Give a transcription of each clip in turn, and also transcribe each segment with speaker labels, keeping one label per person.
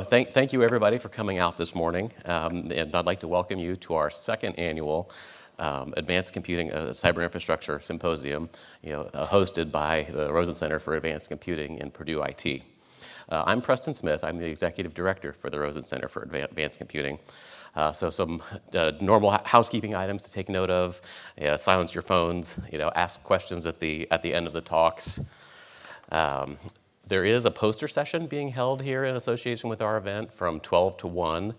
Speaker 1: Thank you everybody for coming out this morning, and I'd like to welcome you to our second annual Advanced Computing Cyber Infrastructure Symposium, hosted by the Rosen Center for Advanced Computing in Purdue IT. I'm Preston Smith. I'm the Executive Director for the Rosen Center for Advanced Computing. So some normal housekeeping items to take note of: silence your phones, ask questions at the end of the talks. There is a poster session being held here in association with our event from 12 to 1.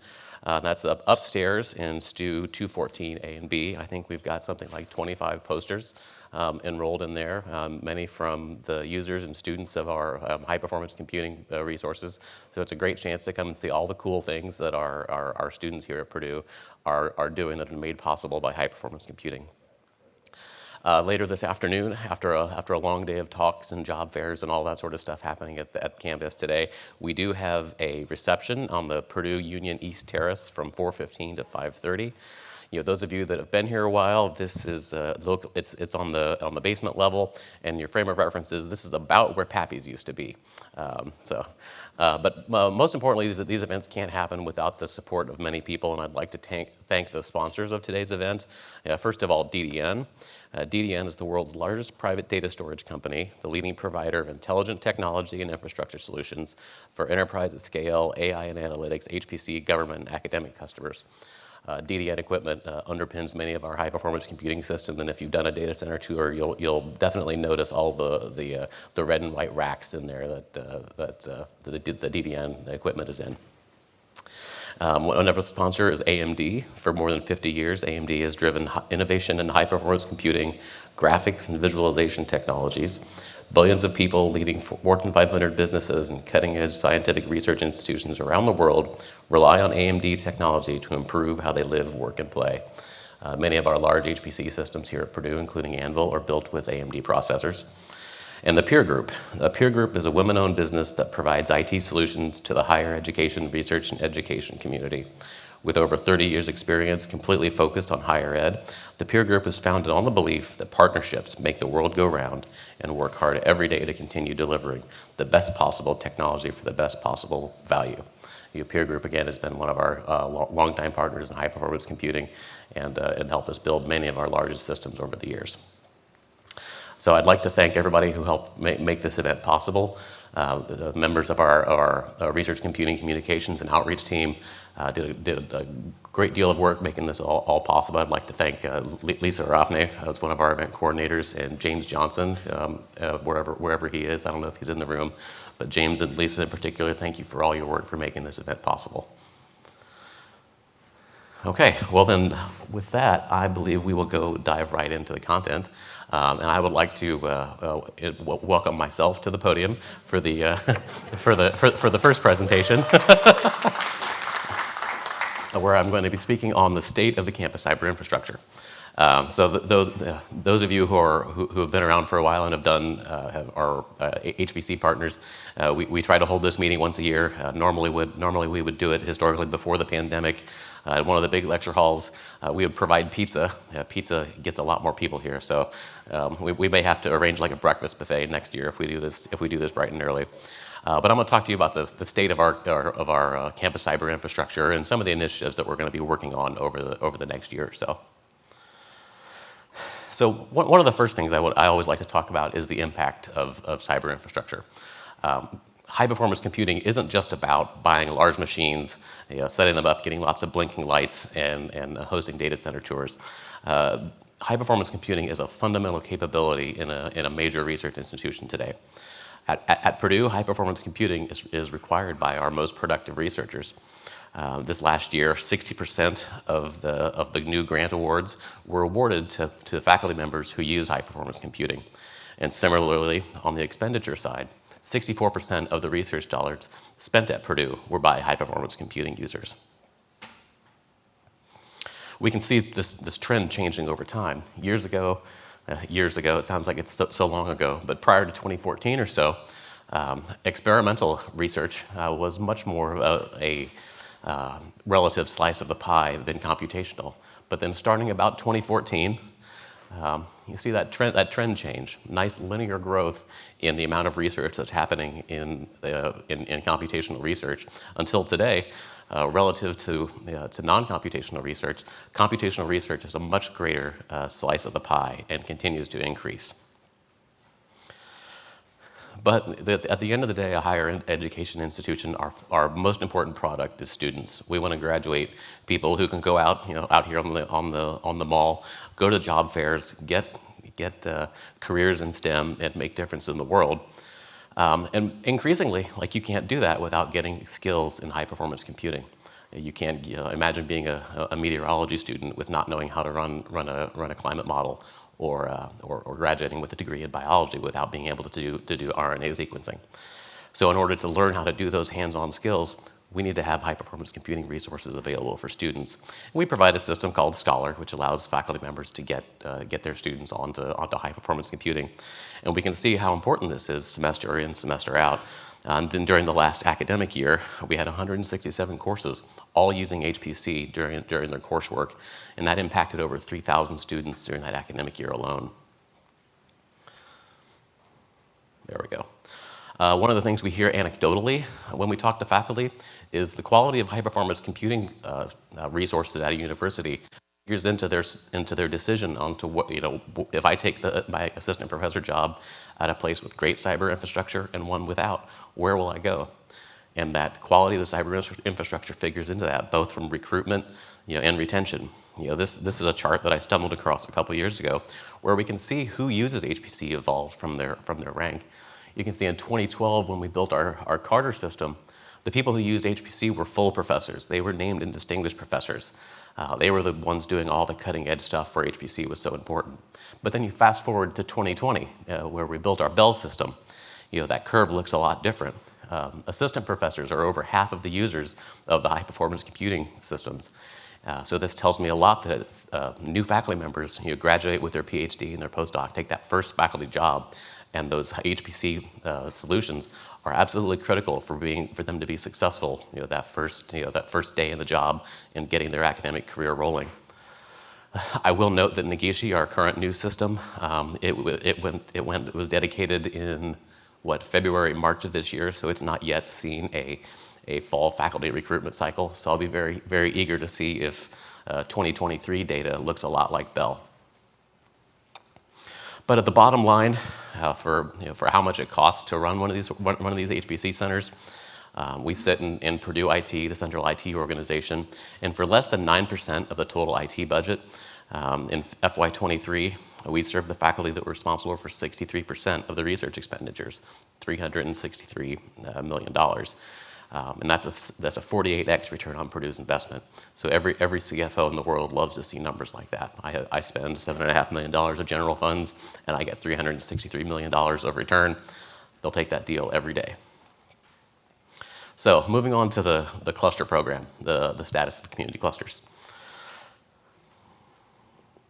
Speaker 1: That's upstairs in STU 214 A and B. I think we've got something like 25 posters enrolled in there, many from the users and students of our high-performance computing resources. So it's a great chance to come and see all the cool things that our students here at Purdue are doing that are made possible by high-performance computing. Later this afternoon, after a long day of talks and job fairs and all that sort of stuff happening at campus today, we do have a reception on the Purdue Union East Terrace from 4:15 to 5:30. Those of you that have been here a while, this is it's on the basement level, and your frame of reference is this is about where Pappy's used to be. But most importantly, these events can't happen without the support of many people, and I'd like to thank the sponsors of today's event. First of all, DDN. DDN is the world's largest private data storage company, the leading provider of intelligent technology and infrastructure solutions for enterprise at scale, AI and analytics, HPC, government, and academic customers. DDN equipment underpins many of our high-performance computing systems, and if you've done a data center tour, you'll definitely notice all the red and white racks in there that the DDN equipment is in. Another sponsor is AMD. For more than 50 years, AMD has driven innovation in high-performance computing, graphics, and visualization technologies. Billions of people leading Fortune 500 businesses and cutting-edge scientific research institutions around the world rely on AMD technology to improve how they live, work, and play. Many of our large HPC systems here at Purdue, including Anvil, are built with AMD processors. And the Peer Group. The Peer Group is a women-owned business that provides IT solutions to the higher education, research, and education community. With over 30 years' experience completely focused on higher ed, the Peer Group is founded on the belief that partnerships make the world go round and work hard every day to continue delivering the best possible technology for the best possible value. The Peer Group, again, has been one of our longtime partners in high-performance computing and helped us build many of our largest systems over the years. So I'd like to thank everybody who helped make this event possible. The members of our research computing communications and outreach team did a great deal of work making this all possible. I'd like to thank Lisa Rafne, who's one of our event coordinators, and James Johnson, wherever he is. I don't know if he's in the room, but James and Lisa in particular, thank you for all your work for making this event possible. Okay, well then, with that, I believe we will dive right into the content. And I would like to welcome myself to the podium for the first presentation, where I'm going to be speaking on the state of the campus cyber infrastructure. So those of you who have been around for a while and have done our HPC partners, we try to hold this meeting once a year. Normally we would do it historically before the pandemic. At one of the big lecture halls, we would provide pizza. Pizza gets a lot more people here, so we may have to arrange like a breakfast buffet next year if we do this bright and early. But I'm going to talk to you about the state of our campus cyber infrastructure and some of the initiatives that we're going to be working on over the next year or so. So one of the first things I always like to talk about is the impact of cyber infrastructure. High-performance computing isn't just about buying large machines, setting them up, getting lots of blinking lights, and hosting data center tours. High-performance computing is a fundamental capability in a major research institution today. At Purdue, high-performance computing is required by our most productive researchers. This last year, 60% of the new grant awards were awarded to faculty members who use high-performance computing. And similarly, on the expenditure side, 64% of the research dollars spent at Purdue were by high-performance computing users. We can see this trend changing over time. Years ago, it sounds like it's so long ago, but prior to 2014 or so, experimental research was much more a relative slice of the pie than computational. But then starting about 2014, You see that trend change, nice linear growth in the amount of research that's happening in computational research until today. Relative to non-computational research, computational research is a much greater slice of the pie and continues to increase. But at the end of the day, a higher education institution, our most important product is students. We want to graduate people who can go out, out here on the mall, go to job fairs, get careers in STEM, and make difference in the world. And increasingly, you can't do that without getting skills in high-performance computing. You can't imagine being a meteorology student with not knowing how to run a climate model, or graduating with a degree in biology without being able to do RNA sequencing. So in order to learn how to do those hands-on skills, we need to have high-performance computing resources available for students. And we provide a system called Scholar, which allows faculty members to get their students onto high-performance computing. And we can see how important this is semester in, semester out. And then during the last academic year, we had 167 courses, all using HPC during their coursework, and that impacted over 3,000 students during that academic year alone. There we go. One of the things we hear anecdotally when we talk to faculty is the quality of high-performance computing resources at a university figures into their decision on to what, if I take my assistant professor job at a place with great cyber infrastructure and one without, where will I go? And that quality of the cyber infrastructure figures into that, both from recruitment, and retention. This is a chart that I stumbled across a couple years ago, where we can see who uses HPC evolved from their rank. You can see in 2012, when we built our Carter system, the people who used HPC were full professors. They were named and distinguished professors. They were the ones doing all the cutting edge stuff where HPC was so important. But then you fast forward to 2020, where we built our Bell system. That curve looks a lot different. Assistant professors are over half of the users of the high performance computing systems. So this tells me a lot that new faculty members graduate with their PhD and their postdoc, take that first faculty job, and those HPC solutions are absolutely critical for them to be successful. That first day in the job and getting their academic career rolling. I will note that Nagishi, our current new system, it was dedicated in February, March of this year, so it's not yet seen a fall faculty recruitment cycle. So I'll be very, very eager to see if 2023 data looks a lot like Bell. But at the bottom line, for how much it costs to run one of these HPC centers, we sit in Purdue IT, the central IT organization, and for less than 9% of the total IT budget, in FY23, we serve the faculty that were responsible for 63% of the research expenditures, $363 million. And that's a 48x return on Purdue's investment. So every CFO in the world loves to see numbers like that. I spend $7.5 million of general funds, and I get $363 million of return. They'll take that deal every day. So moving on to the cluster program, the status of community clusters.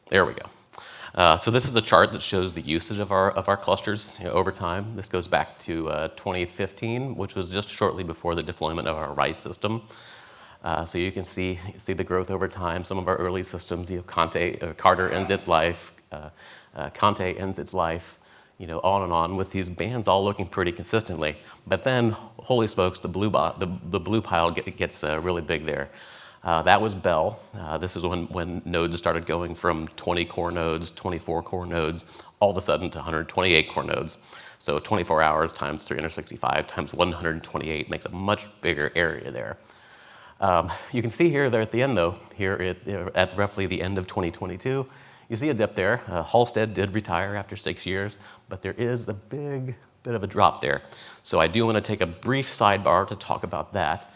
Speaker 1: There we go. So this is a chart that shows the usage of our clusters over time. This goes back to 2015, which was just shortly before the deployment of our RISE system. So you can see the growth over time. Some of our early systems, Carter ends its life, Conte ends its life, on and on, with these bands all looking pretty consistently. But then, holy smokes, the blue pile gets really big there. That was Bell. This is when nodes started going from 20 core nodes, 24 core nodes, all of a sudden to 128 core nodes. So 24 hours times 365 times 128 makes a much bigger area there. You can see here, there at the end though, at roughly the end of 2022, you see a dip there. Halstead did retire after 6 years, but there is a big bit of a drop there. So I do want to take a brief sidebar to talk about that.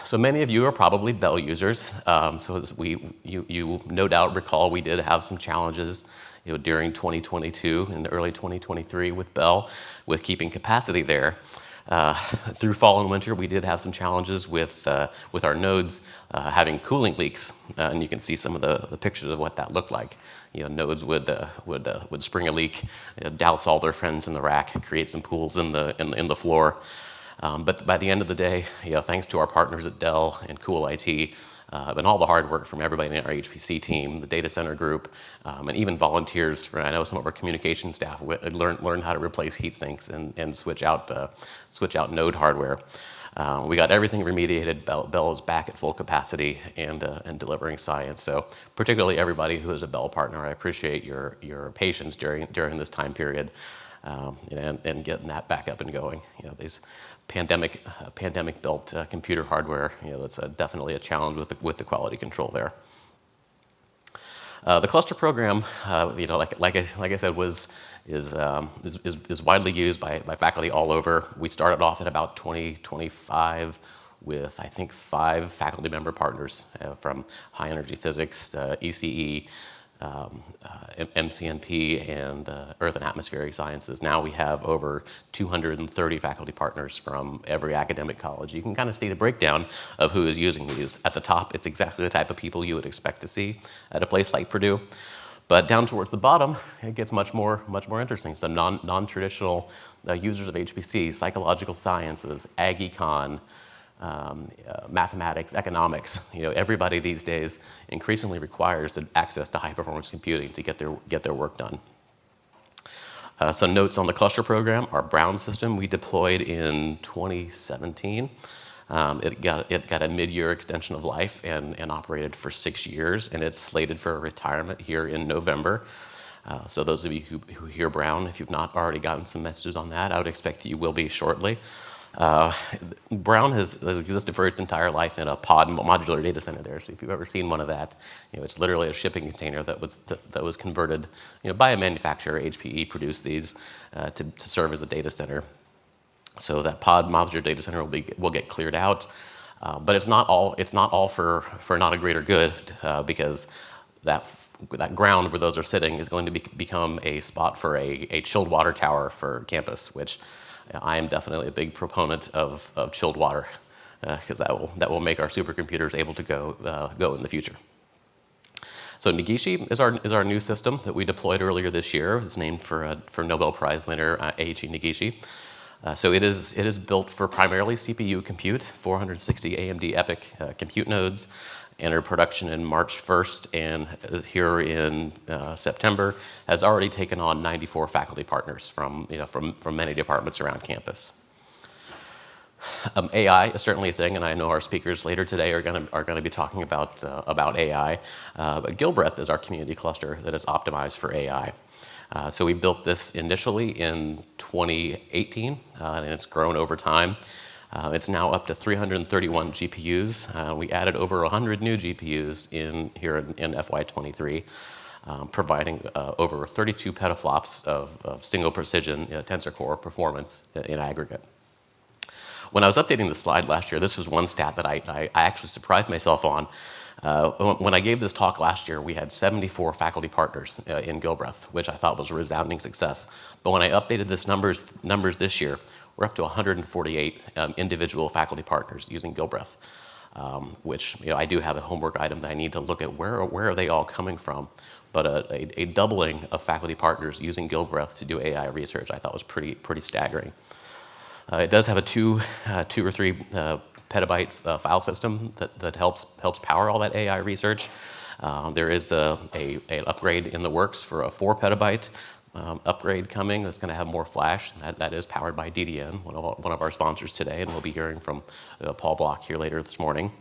Speaker 1: So many of you are probably Bell users. So you no doubt recall we did have some challenges during 2022 and early 2023 with Bell, with keeping capacity there. Through fall and winter, we did have some challenges with our nodes having cooling leaks, and you can see some of the pictures of what that looked like. Nodes would spring a leak, douse all their friends in the rack, create some pools in the floor. But by the end of the day, thanks to our partners at Dell and Cool IT, and all the hard work from everybody in our HPC team, the data center group, and even volunteers. I know some of our communication staff learned how to replace heat sinks and switch out node hardware. We got everything remediated. Bell is back at full capacity and delivering science. So particularly everybody who is a Bell partner, I appreciate your patience during this time period, and getting that back up and going. These pandemic built computer hardware, that's definitely a challenge with the quality control there. The cluster program, like I said, is widely used by faculty all over. We started off at about 2025 with, I think, 5 faculty member partners from high energy physics, ECE, MCNP, and Earth and Atmospheric Sciences. Now we have over 230 faculty partners from every academic college. You can kind of see the breakdown of who is using these. At the top, it's exactly the type of people you would expect to see at a place like Purdue. But down towards the bottom, it gets much more interesting. So non-traditional users of HPC, psychological sciences, ag econ, mathematics, economics. Everybody these days increasingly requires access to high-performance computing to get their work done. Some notes on the cluster program. Our Brown system we deployed in 2017. It got a mid-year extension of life and operated for 6 years, and it's slated for retirement here in November. So those of you who hear Brown, if you've not already gotten some messages on that, I would expect that you will be shortly. Brown has existed for its entire life in a pod modular data center there. So if you've ever seen one of that, it's literally a shipping container that was converted, by a manufacturer. HPE produced these to serve as a data center. So that pod modular data center will get cleared out, but it's not all for not a greater good, because that ground where those are sitting is going to become a spot for a chilled water tower for campus, which I am definitely a big proponent of chilled water, because that will make our supercomputers able to go in the future. So Negishi is our new system that we deployed earlier this year. It's named for Nobel Prize winner Eiichi Negishi. So it is built for primarily CPU compute, 460 AMD EPYC compute nodes. Entered production in March 1st, and here in September has already taken on 94 faculty partners from many departments around campus. AI is certainly a thing, and I know our speakers later today are going to be talking about AI. But Gilbreth is our community cluster that is optimized for AI. So we built this initially in 2018, and it's grown over time. It's now up to 331 GPUs. We added over 100 new GPUs in FY23, providing over 32 petaflops of single precision tensor core performance in aggregate. When I was updating the slide last year, this was one stat that I actually surprised myself on. When I gave this talk last year, we had 74 faculty partners in Gilbreth, which I thought was a resounding success. But when I updated this numbers this year, we're up to 148 individual faculty partners using Gilbreth, which I do have a homework item that I need to look at where are they all coming from. But a doubling of faculty partners using Gilbreth to do AI research I thought was pretty staggering. It does have a 2 or 3 petabyte file system that helps power all that AI research. There is an upgrade in the works for a 4 petabyte upgrade coming that's going to have more flash. That is powered by DDN, one of our sponsors today, and we'll be hearing from Paul Block here later this morning.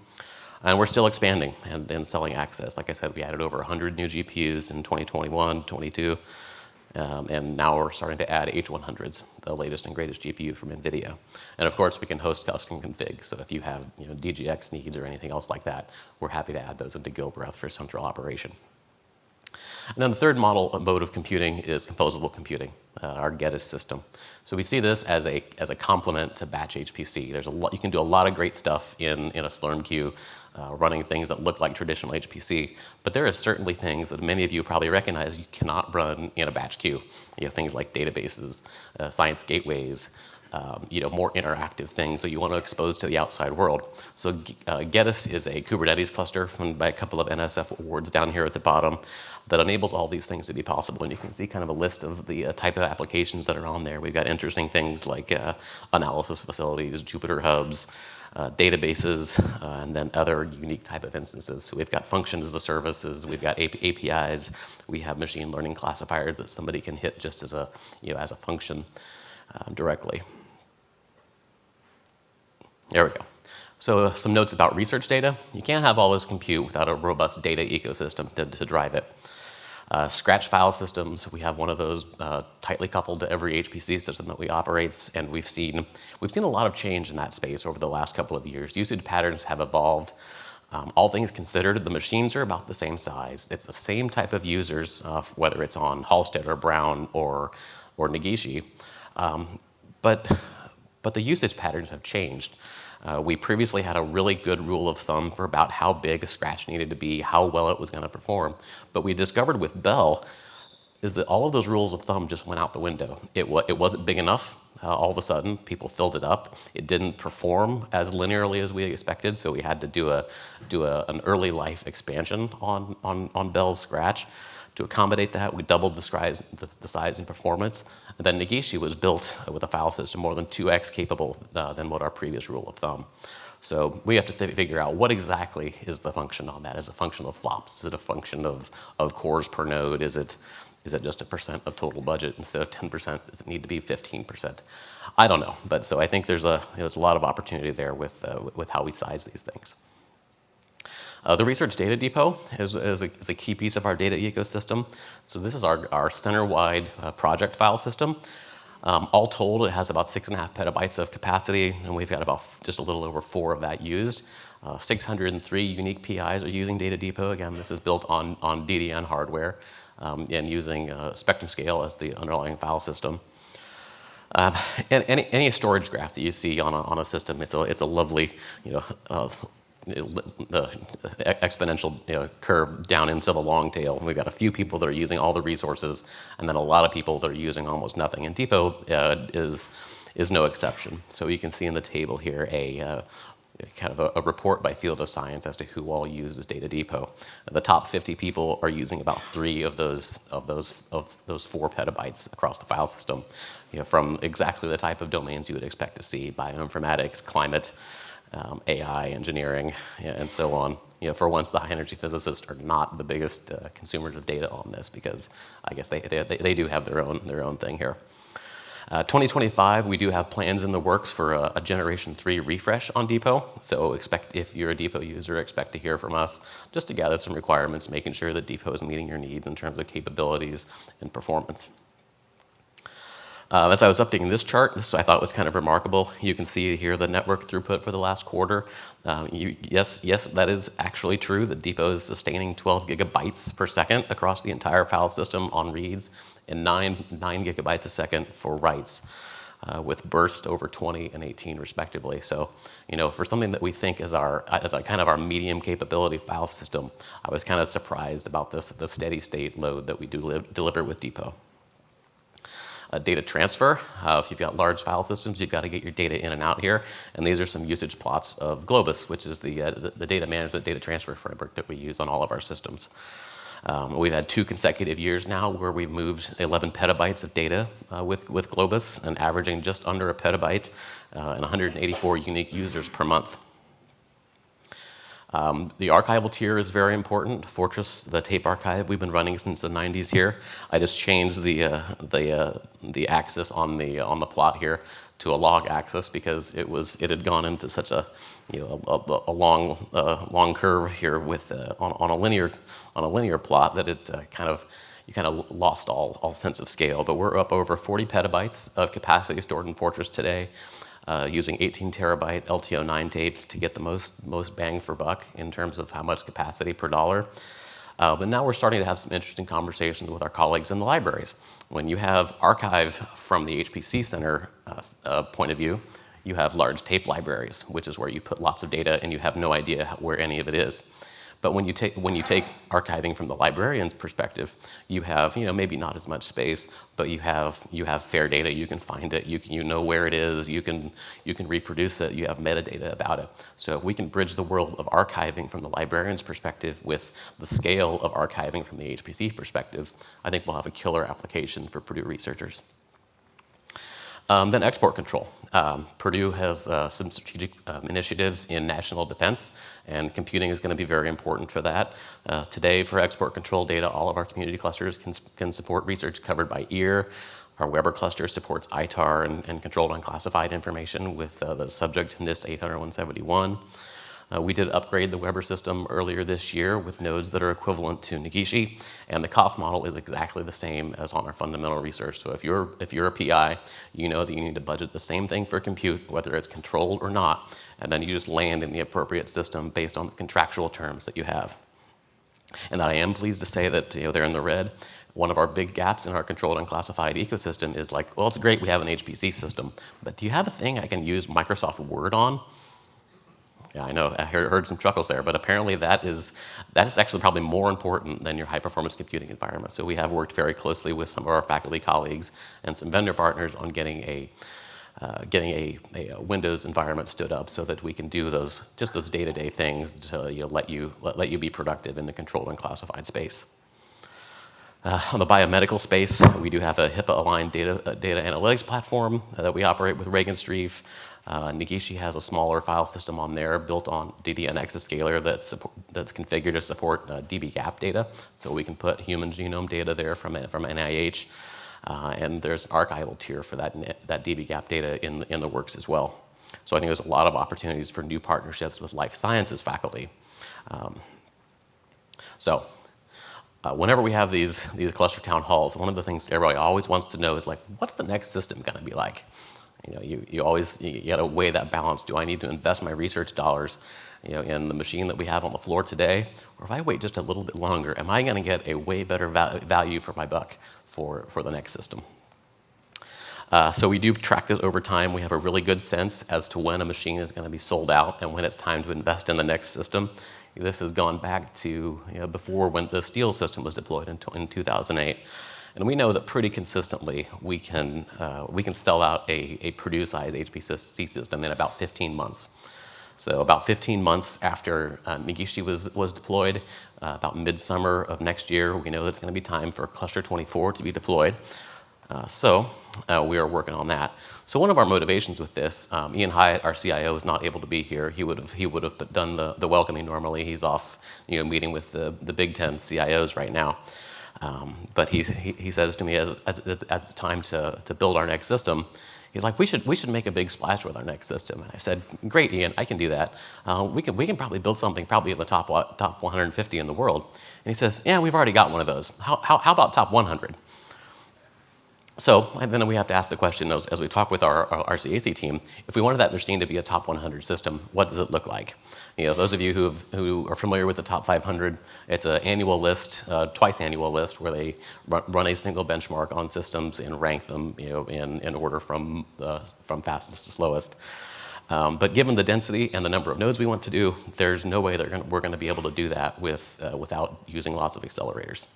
Speaker 1: And we're still expanding and selling access. Like I said, we added over 100 new GPUs in 2021, 22, and now we're starting to add H100s, the latest and greatest GPU from NVIDIA. And of course, we can host custom configs. So if you have DGX needs or anything else like that, we're happy to add those into Gilbreth for central operation. And then the third mode of computing is composable computing, our Geddes system. So we see this as a complement to batch HPC. There's you can do a lot of great stuff in a Slurm queue, running things that look like traditional HPC. But there are certainly things that many of you probably recognize you cannot run in a batch queue. Things like databases, science gateways, more interactive things that you want to expose to the outside world. So Geddes is a Kubernetes cluster funded by a couple of NSF awards down here at the bottom that enables all these things to be possible. And you can see kind of a list of the type of applications that are on there. We've got interesting things like analysis facilities, Jupyter hubs, databases, and then other unique type of instances. So we've got functions as a services, we've got APIs, we have machine learning classifiers that somebody can hit just as a, as a function directly. There we go. So some notes about research data. You can't have all this compute without a robust data ecosystem to drive it. Scratch file systems, we have one of those tightly coupled to every HPC system that we operate, and we've seen a lot of change in that space over the last couple of years. Usage patterns have evolved. All things considered, the machines are about the same size. It's the same type of users, whether it's on Halstead or Brown or Negishi, but the usage patterns have changed. We previously had a really good rule of thumb for about how big a scratch needed to be, how well it was going to perform. But we discovered with Bell is that all of those rules of thumb just went out the window. It wasn't big enough. All of a sudden, people filled it up. It didn't perform as linearly as we expected, so we had to do an early life expansion on Bell's Scratch. To accommodate that, we doubled the size and performance. And then Negishi was built with a file system more than 2x capable than what our previous rule of thumb. So we have to figure out what exactly is the function on that. Is it a function of flops? Is it a function of cores per node? Is it just a percent of total budget instead of 10%? Does it need to be 15%? I don't know. But so I think there's a lot of opportunity there with how we size these things. The Research Data Depot is a key piece of our data ecosystem. So this is our center-wide project file system. All told, it has about 6.5 petabytes of capacity, and we've got about just a little over 4 of that used. 603 unique PIs are using Data Depot. Again, this is built on DDN hardware and using Spectrum Scale as the underlying file system. And any storage graph that you see on a system, it's a lovely, the exponential curve down into the long tail. And we've got a few people that are using all the resources, and then a lot of people that are using almost nothing. And Depot is no exception. So you can see in the table here kind of a report by field of science as to who all uses Data Depot. The top 50 people are using about 3 of those 4 petabytes across the file system, from exactly the type of domains you would expect to see: bioinformatics, climate, AI, engineering, and so on. For once, the high-energy physicists are not the biggest consumers of data on this, because I guess they do have their own thing here. 2025, we do have plans in the works for a Generation 3 refresh on Depot. So if you're a Depot user, expect to hear from us just to gather some requirements, making sure that Depot is meeting your needs in terms of capabilities and performance. As I was updating this chart, this I thought was kind of remarkable. You can see here the network throughput for the last quarter. Yes, that is actually true. The Depot is sustaining 12 gigabytes per second across the entire file system on reads, and 9 gigabytes a second for writes, with burst over 20 and 18 respectively. So, for something that we think is a kind of our medium capability file system, I was kind of surprised about the steady state load that we do deliver with Depot. Data transfer. If you've got large file systems, you've got to get your data in and out here. And these are some usage plots of Globus, which is the data management, data transfer framework that we use on all of our systems. We've had 2 consecutive years now where we've moved 11 petabytes of data with Globus, and averaging just under a petabyte and 184 unique users per month. The archival tier is very important. Fortress, the tape archive, we've been running since the 90s here. I just changed the axis on the plot here to a log axis because it had gone into such a long curve here with on a linear plot that you kind of lost all sense of scale. But we're up over 40 petabytes of capacity stored in Fortress today. Using 18 terabyte LTO9 tapes to get the most bang for buck in terms of how much capacity per dollar. But now we're starting to have some interesting conversations with our colleagues in the libraries. When you have archive from the HPC Center point of view, you have large tape libraries, which is where you put lots of data and you have no idea where any of it is. But when you take archiving from the librarian's perspective, you have maybe not as much space, but you have fair data. You can find it. You know where it is. You can reproduce it. You have metadata about it. So if we can bridge the world of archiving from the librarian's perspective with the scale of archiving from the HPC perspective, I think we'll have a killer application for Purdue researchers. Then export control. Purdue has some strategic initiatives in national defense, and computing is going to be very important for that. Today, for export control data, all of our community clusters can support research covered by EAR. Our Weber cluster supports ITAR and controlled unclassified information with the subject NIST 800-171. We did upgrade the Weber system earlier this year with nodes that are equivalent to Negishi, and the cost model is exactly the same as on our fundamental research. So if you're a PI, you know that you need to budget the same thing for compute, whether it's controlled or not, and then you just land in the appropriate system based on the contractual terms that you have. And I am pleased to say that they're in the red. One of our big gaps in our controlled unclassified ecosystem is like, well, it's great we have an HPC system, but do you have a thing I can use Microsoft Word on? Yeah, I know, I heard some chuckles there, but apparently that is actually probably more important than your high-performance computing environment. So we have worked very closely with some of our faculty colleagues and some vendor partners on getting a Windows environment stood up so that we can do those day-to-day things to let you be productive in the controlled unclassified space. On the biomedical space, we do have a HIPAA-aligned data analytics platform that we operate with Regenstrief. Negishi has a smaller file system on there built on DDN exascaler that's configured to support dbGaP data. So we can put human genome data there from NIH. And there's an archival tier for that dbGaP data in the works as well. So I think there's a lot of opportunities for new partnerships with life sciences faculty. Whenever we have these cluster town halls, one of the things everybody always wants to know is like, what's the next system going to be like? You got to weigh that balance. Do I need to invest my research dollars, in the machine that we have on the floor today, or if I wait just a little bit longer, am I going to get a way better value for my buck for the next system? So we do track this over time. We have a really good sense as to when a machine is going to be sold out and when it's time to invest in the next system. This has gone back to before when the Steel system was deployed in 2008. And we know that pretty consistently we can sell out a Purdue-sized HPC system in about 15 months. So about 15 months after Negishi was deployed, about midsummer of next year, we know that it's going to be time for cluster 24 to be deployed. So we are working on that. So one of our motivations with this, Ian Hyatt, our CIO, is not able to be here. He would have done the welcoming normally. He's off meeting with the Big Ten CIOs right now. But he says to me as it's time to build our next system, he's like, we should make a big splash with our next system. And I said, great, Ian, I can do that. We can probably build something probably in the top 150 in the world. And he says, yeah, we've already got one of those. How about top 100? So and then we have to ask the question as we talk with our RCAC team, if we wanted that machine to be a top 100 system, what does it look like? Those of you who are familiar with the top 500, it's an annual list, twice annual list, where they run a single benchmark on systems and rank them, in order from fastest to slowest. But given the density and the number of nodes we want to do, there's no way we're going to be able to do that without using lots of accelerators.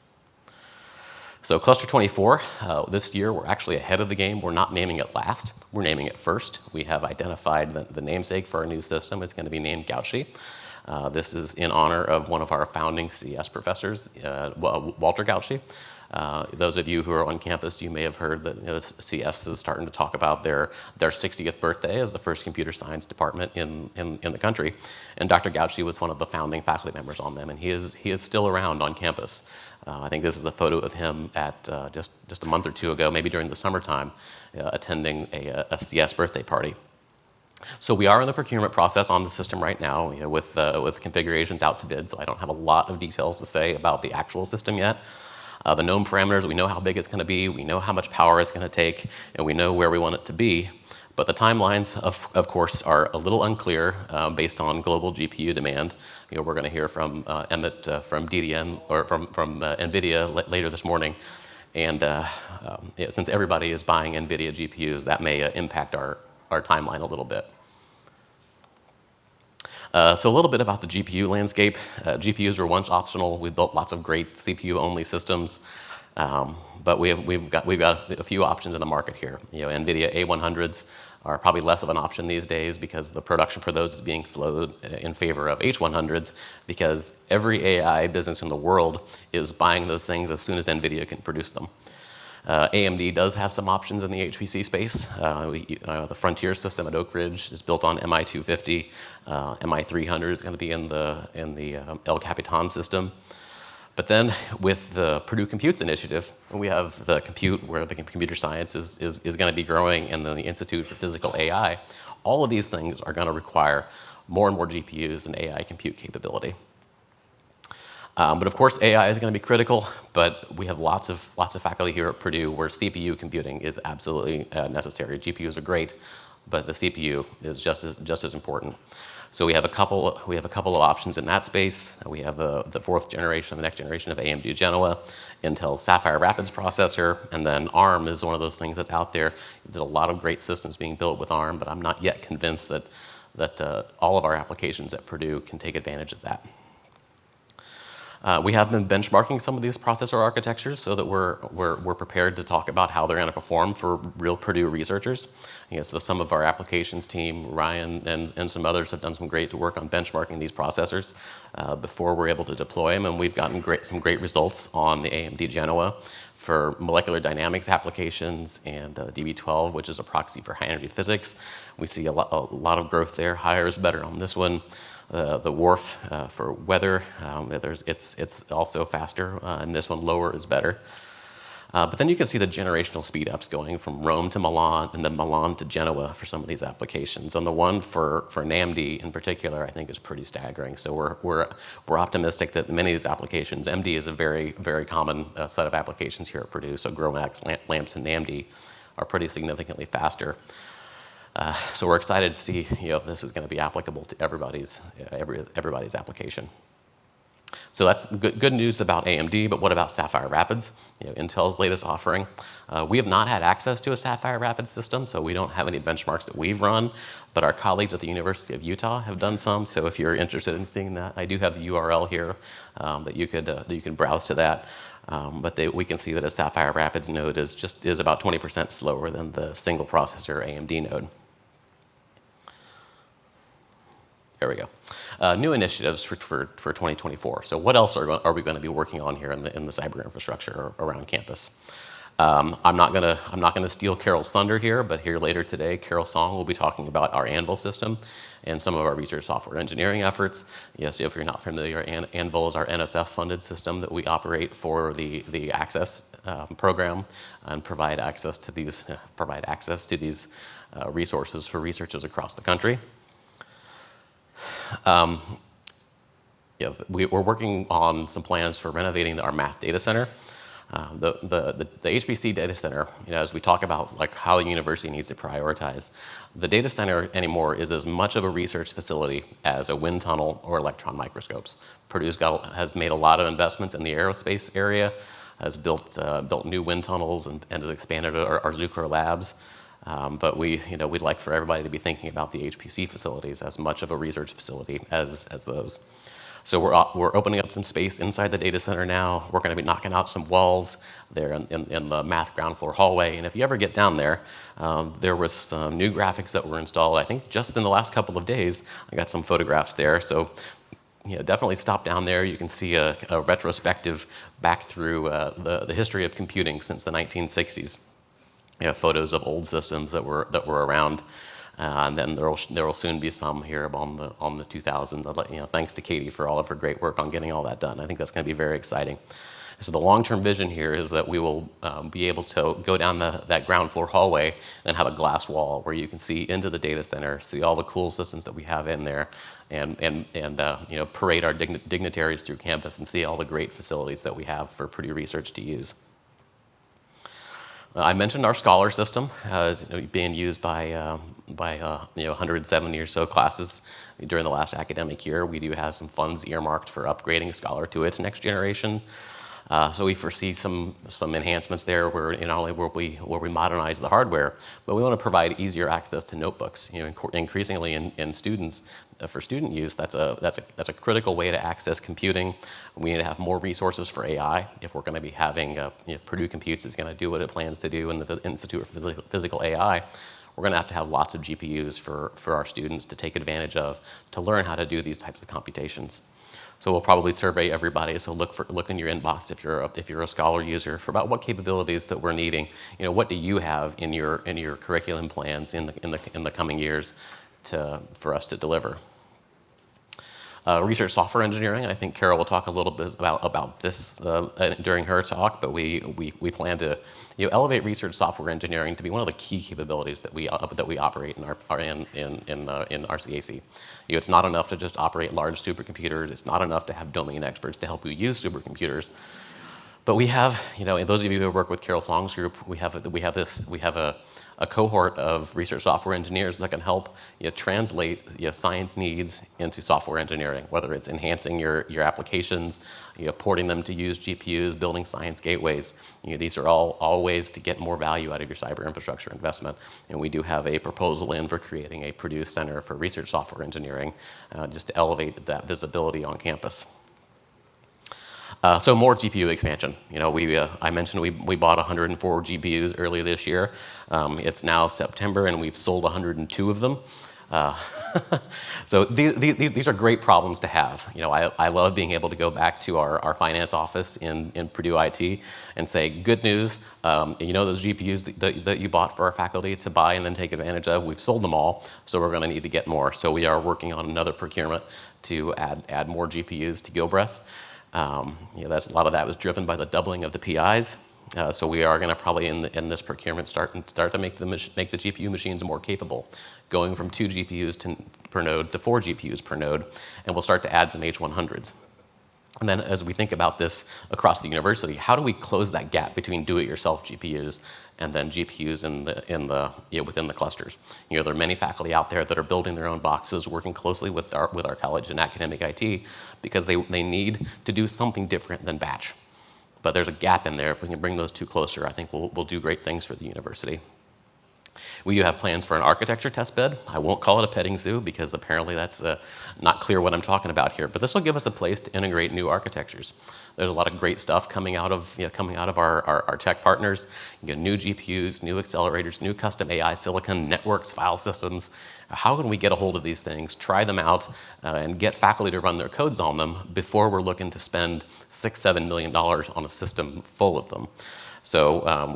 Speaker 1: So cluster 24, this year we're actually ahead of the game. We're not naming it last, we're naming it first. We have identified the namesake for our new system. It's going to be named Gauchi. This is in honor of one of our founding CS professors, Walter Gauchi. Those of you who are on campus, you may have heard that CS is starting to talk about their 60th birthday as the first computer science department in the country. And Dr. Gauchi was one of the founding faculty members on them, and he is still around on campus. I think this is a photo of him at just a month or two ago, maybe during the summertime, attending a CS birthday party. So we are in the procurement process on the system right now, with configurations out to bid, so I don't have a lot of details to say about the actual system yet. The known parameters, we know how big it's going to be, we know how much power it's going to take, and we know where we want it to be. But the timelines, of course, are a little unclear based on global GPU demand. We're going to hear from Emmett from DDN or from NVIDIA later this morning. And since everybody is buying NVIDIA GPUs, that may impact our timeline a little bit. So a little bit about the GPU landscape. GPUs were once optional. We built lots of great CPU-only systems, but we've got a few options in the market here. NVIDIA A100s are probably less of an option these days because the production for those is being slowed in favor of H100s because every AI business in the world is buying those things as soon as NVIDIA can produce them. AMD does have some options in the HPC space. The Frontier system at Oak Ridge is built on MI250. MI300 is going to be in the El Capitan system. But then with the Purdue Computes initiative, we have the compute where the computer science is going to be growing, and then the Institute for Physical AI. All of these things are going to require more and more GPUs and AI compute capability. But of course, AI is going to be critical, but we have lots of faculty here at Purdue where CPU computing is absolutely necessary. GPUs are great, but the CPU is just as important. So we have a couple of options in that space. We have the fourth generation, the next generation of AMD Genoa, Intel's Sapphire Rapids processor, and then ARM is one of those things that's out there. There's a lot of great systems being built with ARM, but I'm not yet convinced that all of our applications at Purdue can take advantage of that. We have been benchmarking some of these processor architectures so that we're prepared to talk about how they're going to perform for real Purdue researchers. So some of our applications team, Ryan and some others, have done some great work on benchmarking these processors before we're able to deploy them, and we've gotten some great results on the AMD Genoa for molecular dynamics applications and DB12, which is a proxy for high energy physics. We see a lot of growth there. Higher is better on this one. The WRF for weather, it's also faster, and this one lower is better. But then you can see the generational speed ups going from Rome to Milan and then Milan to Genoa for some of these applications. And the one for NAMD in particular, I think, is pretty staggering. So we're optimistic that many of these applications, MD is a very, very common set of applications here at Purdue. So GROMACS, LAMPS, and NAMD are pretty significantly faster. So we're excited to see if this is going to be applicable to everybody's application. So that's good news about AMD, but what about Sapphire Rapids, Intel's latest offering? We have not had access to a Sapphire Rapids system, so we don't have any benchmarks that we've run, but our colleagues at the University of Utah have done some, so if you're interested in seeing that, I do have the URL here that you can browse to that. But we can see that a Sapphire Rapids node is about 20% slower than the single processor AMD node. There we go. New initiatives for 2024. So what else are we going to be working on here in the cyber infrastructure around campus? I'm not gonna steal Carol's thunder here, but here later today, Carol Song will be talking about our Anvil system and some of our research software engineering efforts. So if you're not familiar, Anvil is our NSF-funded system that we operate for the Access program and provide access to these resources for researchers across the country. We're working on some plans for renovating our math data center. The HPC data center, as we talk about how the university needs to prioritize, the data center anymore is as much of a research facility as a wind tunnel or electron microscopes. Purdue has made a lot of investments in the aerospace area, has built new wind tunnels and has expanded our Zucro labs. But we'd like for everybody to be thinking about the HPC facilities as much of a research facility as those. So we're opening up some space inside the data center now. We're going to be knocking out some walls there in the math ground floor hallway. And if you ever get down there, there was some new graphics that were installed, I think, just in the last couple of days. I got some photographs there. So definitely stop down there. You can see a retrospective back through the history of computing since the 1960s. Photos of old systems that were around, and then there will soon be some here on the 2000s. Thanks to Katie for all of her great work on getting all that done. I think that's going to be very exciting. So the long-term vision here is that we will be able to go down that ground floor hallway and have a glass wall where you can see into the data center, see all the cool systems that we have in there, and parade our dignitaries through campus and see all the great facilities that we have for Purdue Research to use. I mentioned our Scholar system being used by 170 or so classes during the last academic year. We do have some funds earmarked for upgrading Scholar to its next generation. So we foresee some enhancements there where not only will we modernize the hardware, but we want to provide easier access to notebooks. Increasingly in students, for student use, that's a critical way to access computing. We need to have more resources for AI if we're going to be having if Purdue Computes is going to do what it plans to do in the Institute for Physical AI. We're going to have lots of GPUs for our students to take advantage of to learn how to do these types of computations. So we'll probably survey everybody. So look in your inbox if you're a Scholar user for about what capabilities that we're needing. What do you have in your curriculum plans in the coming years for us to deliver. Research software engineering, I think Carol will talk a little bit about this during her talk, but we plan to elevate research software engineering to be one of the key capabilities that we operate in RCAC. It's not enough to just operate large supercomputers. It's not enough to have domain experts to help you use supercomputers. But we have, and those of you who have worked with Carol Song's group, we have a cohort of research software engineers that can help translate science needs into software engineering, whether it's enhancing your applications, porting them to use GPUs, building science gateways. These are all ways to get more value out of your cyber infrastructure investment. And we do have a proposal in for creating a Purdue Center for Research Software Engineering just to elevate that visibility on campus. So more GPU expansion. I mentioned we bought 104 GPUs earlier this year. It's now September, and we've sold 102 of them. So these are great problems to have. I love being able to go back to our finance office in Purdue IT and say, good news, those GPUs that you bought for our faculty to buy and then take advantage of, we've sold them all, so we're going to need to get more. So we are working on another procurement to add more GPUs to Gilbreth. A lot of that was driven by the doubling of the PIs. So we are going to probably in this procurement start to make the GPU machines more capable, going from 2 GPUs per node to 4 GPUs per node, and we'll start to add some H100s. And then as we think about this across the university, how do we close that gap between do-it-yourself GPUs and then GPUs within the clusters? There are many faculty out there that are building their own boxes, working closely with our college and academic IT because they need to do something different than batch. But there's a gap in there. If we can bring those two closer, I think we'll do great things for the university. We do have plans for an architecture test bed. I won't call it a petting zoo because apparently that's not clear what I'm talking about here. But this will give us a place to integrate new architectures. There's a lot of great stuff coming out of our tech partners. New GPUs, new accelerators, new custom AI silicon, networks, file systems. How can we get a hold of these things, try them out, and get faculty to run their codes on them before we're looking to spend $6-7 million on a system full of them? So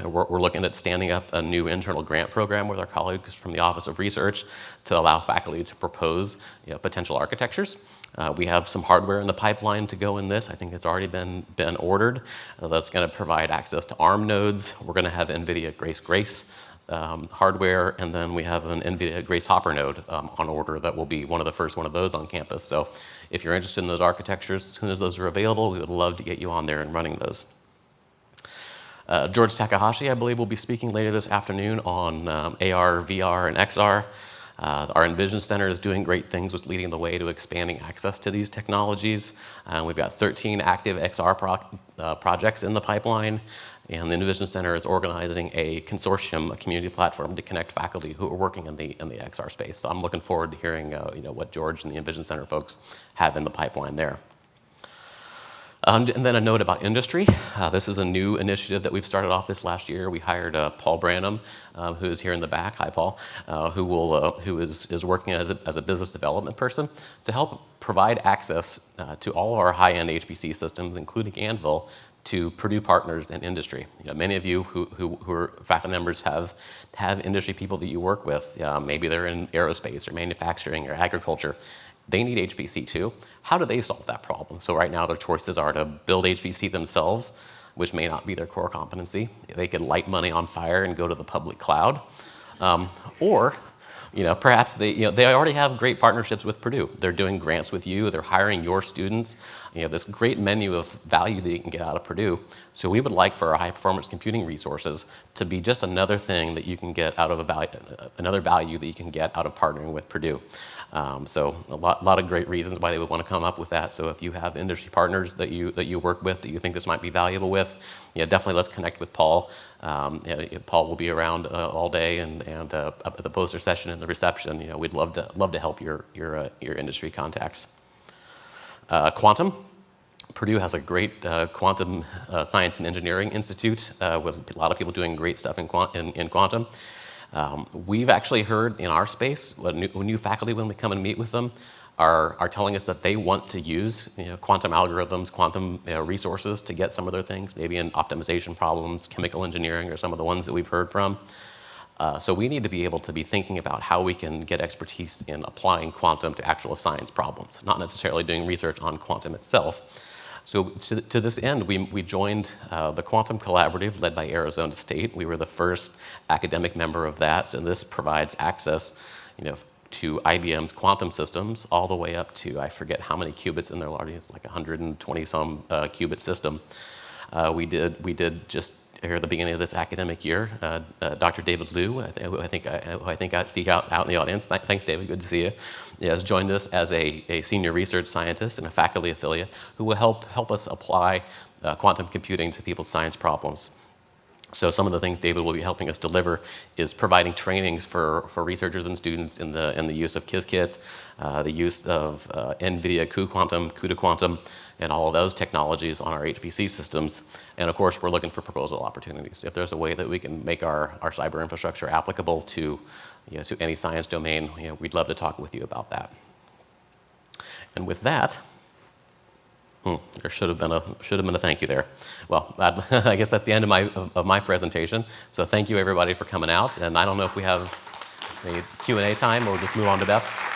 Speaker 1: we're looking at standing up a new internal grant program with our colleagues from the Office of Research to allow faculty to propose potential architectures. We have some hardware in the pipeline to go in this. I think it's already been ordered. That's going to provide access to ARM nodes. We're going to have NVIDIA Grace hardware, and then we have an NVIDIA Grace Hopper node on order that will be one of the first one of those on campus. So if you're interested in those architectures, as soon as those are available, we would love to get you on there and running those. George Takahashi, I believe, will be speaking later this afternoon on AR, VR, and XR. Our Envision Center is doing great things with leading the way to expanding access to these technologies. We've got 13 active XR projects in the pipeline, and the Envision Center is organizing a consortium, a community platform to connect faculty who are working in the XR space. So I'm looking forward to hearing what George and the Envision Center folks have in the pipeline there. And then a note about industry. This is a new initiative that we've started off this last year. We hired Paul Branham, who is here in the back. Hi, Paul. Who is working as a business development person to help provide access to all of our high-end HPC systems, including Anvil, to Purdue partners and industry. Many of you who are faculty members have industry people that you work with. Maybe they're in aerospace or manufacturing or agriculture. They need HPC too. How do they solve that problem? So right now their choices are to build HPC themselves, which may not be their core competency. They could light money on fire and go to the public cloud. Or Perhaps they already have great partnerships with Purdue. They're doing grants with you. They're hiring your students. This great menu of value that you can get out of Purdue. So we would like for our high-performance computing resources to be just another thing that you can get out of another value that you can get out of partnering with Purdue. So a lot of great reasons why they would want to come up with that. So if you have industry partners that you work with that you think this might be valuable with, definitely let's connect with Paul. Paul will be around all day and up at the poster session and the reception. We'd love to help your industry contacts. Quantum. Purdue has a great quantum science and engineering institute with a lot of people doing great stuff in quantum. We've actually heard in our space, new faculty, when we come and meet with them, are telling us that they want to use quantum algorithms, quantum resources to get some of their things, maybe in optimization problems, chemical engineering, or some of the ones that we've heard from. So we need to be able to be thinking about how we can get expertise in applying quantum to actual science problems, not necessarily doing research on quantum itself. So to this end, we joined the Quantum Collaborative led by Arizona State. We were the first academic member of that, so this provides access to IBM's quantum systems all the way up to, I forget how many qubits in there, Lardy, it's like 120-some qubit system. We did just here at the beginning of this academic year, Dr. David Liu, I think I see out in the audience. Thanks, David, good to see you. Has joined us as a senior research scientist and a faculty affiliate who will help us apply quantum computing to people's science problems. So some of the things David will be helping us deliver is providing trainings for researchers and students in the use of Qiskit, the use of NVIDIA CUDA Quantum, and all of those technologies on our HPC systems. And of course, we're looking for proposal opportunities. If there's a way that we can make our cyber infrastructure applicable to any science domain, we'd love to talk with you about that. And with that, there should have been a thank you there. Well, I guess that's the end of my presentation. So thank you everybody for coming out. And I don't know if we have a Q&A time or we'll just move on to Beth.